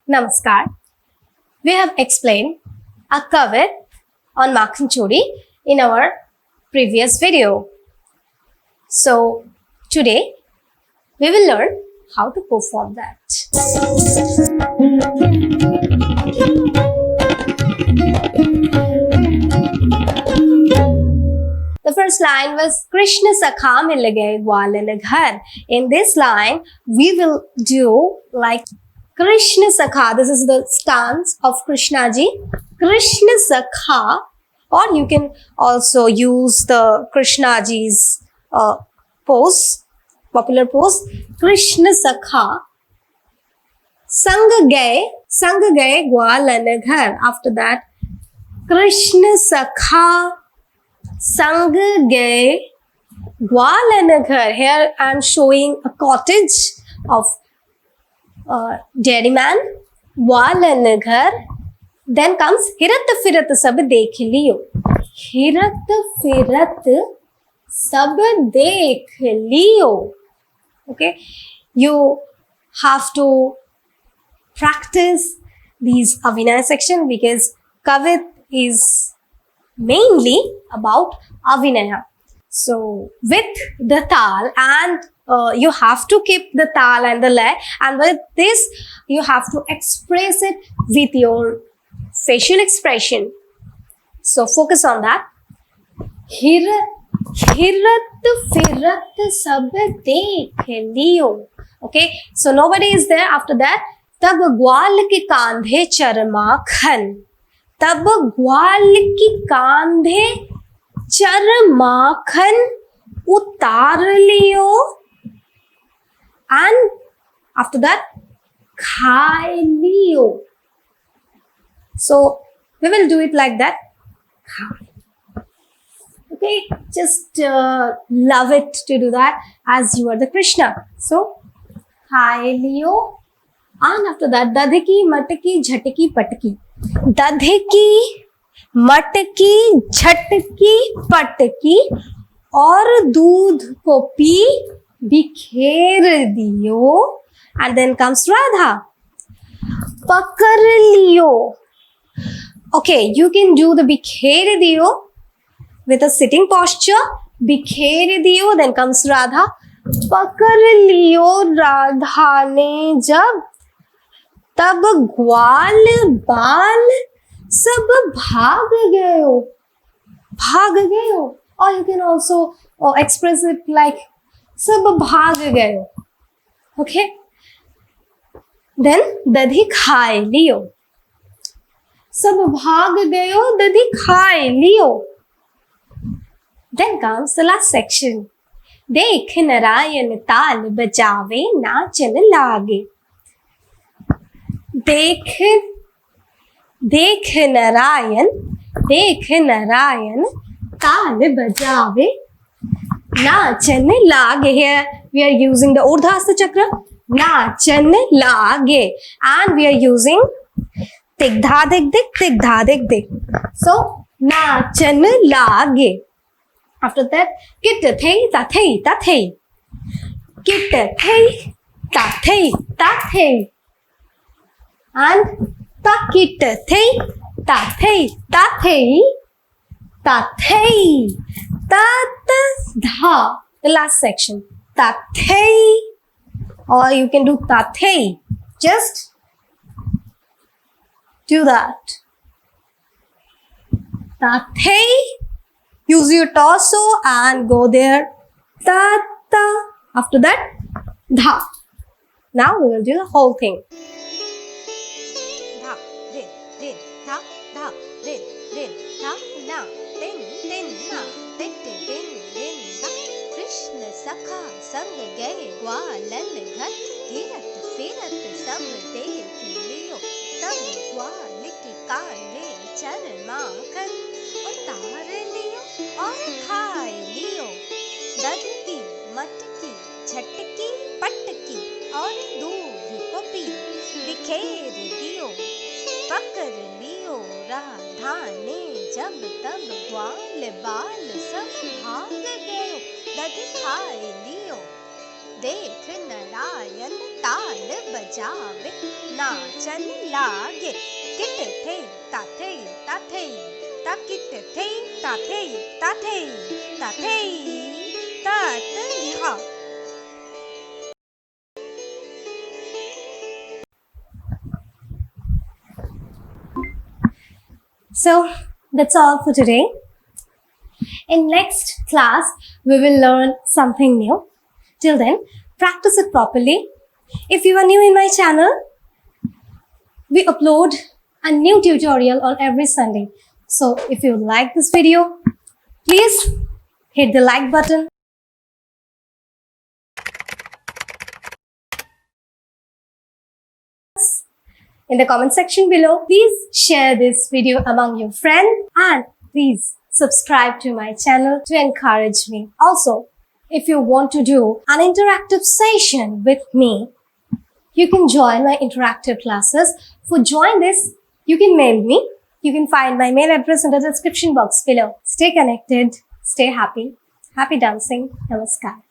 Namaskar. We have explained a Kavitt on Makhan Chodi in our previous video. So today we will learn how to perform that. The first line was Krishna Sakha mil gaye gwalan ghar. In this line, we will do like Krishna Sakha. This is the stance of Krishna ji. Krishna Sakha, or you can also use the Krishna ji's pose, popular pose. Krishna Sakha. Sang gaye gwalan ghar. After that, Krishna Sakha sang gaye gwalan ghar. Here I am showing a cottage of dairyman. Gwalan ghar. Then comes hirat firat sab dekh liyo. Hirat firat sab dekh liyo. Okay, you have to practice these Avinaya section because Kavitt is mainly about Avinaya. So with the tal, and you have to keep the tal and the lay, and with this you have to express it with your facial expression. So focus on that. Hirat firat sab dekh liyo. Okay, so nobody is there. After that, tab ग्वाल के कांधे चरमाखन. तब ग्वाल की कांधे चरमाखन उतार लियो. And after that, खाए लियो. So we will do it like that. Okay, just love it to do that as you are the Krishna. So खाए लियो. And after that, dadhiki, matki, jhatki, patki. Dadhiki, matki, jhatki, patki. और दूध को P बिखेर दियो. And then comes Radha. पकड़ लियो. Okay, you can do the बिखेर दियो with a sitting posture. बिखेर दियो. Then comes Radha. पकड़ लियो राधा ने जब, तब ग्वाल बाल सब भाग गयो. भाग गयो. Or you can also express it like सब भाग गयो. Okay. Then दधी खाए लियो. सब भाग गयो, दधी खाए लियो. Then comes the last section. देख नारायण ताल बजावे नाचन लागे. देख नारायण ताल बजावे नाचन लागे. Here we are using the Urdhva Chakra. नाचन लागे. And we are using tik dha dik dik, tik dha dik dik. So नाचन लागे. After that, kit thei ta thei ta thei. Kit thei ta thei ta thei. And ta kit thei ta thei ta thei ta thei. Ta ta dha. The last section. Ta thei. Or you can do ta thei. Just do that. Ta thei. Use your torso and go there. Ta ta. After that, dha. Now we will do the whole thing. Dha, din, din, dha, dha, din, din, dha, na, din, din, na, din, din, din, din, dha. Krishna Sakha sang gaye gwalan ghar. Hirat firat sab dekh liyo. Tab ग्वाल की कांधे चरमाखन उतार लियो और खाए लियो. दधकी, मटकी, झटकी, पटकी और दूध को पी बिखेर दियो. पकड़ लियो राधा ने जब, तब ग्वाल बाल सब भाग गयो. दध खाए लियो. देख नारायण ताल बजावे, नाचन लागे किट थे ताथे ताथे ताकिट थे ताथे ताथे ताथे तात धा। So that's all for today. In next class, we will learn something new. Till then, practice it properly. If you are new in my channel, we upload a new tutorial on every Sunday. So if you like this video, please hit the like button. In the comment section below, please share this video among your friends and please subscribe to my channel to encourage me. Also, if you want to do an interactive session with me, you can join my interactive classes. For join this, you can mail me. You can find my mail address in the description box below. Stay connected, stay happy. Happy dancing. Namaskar.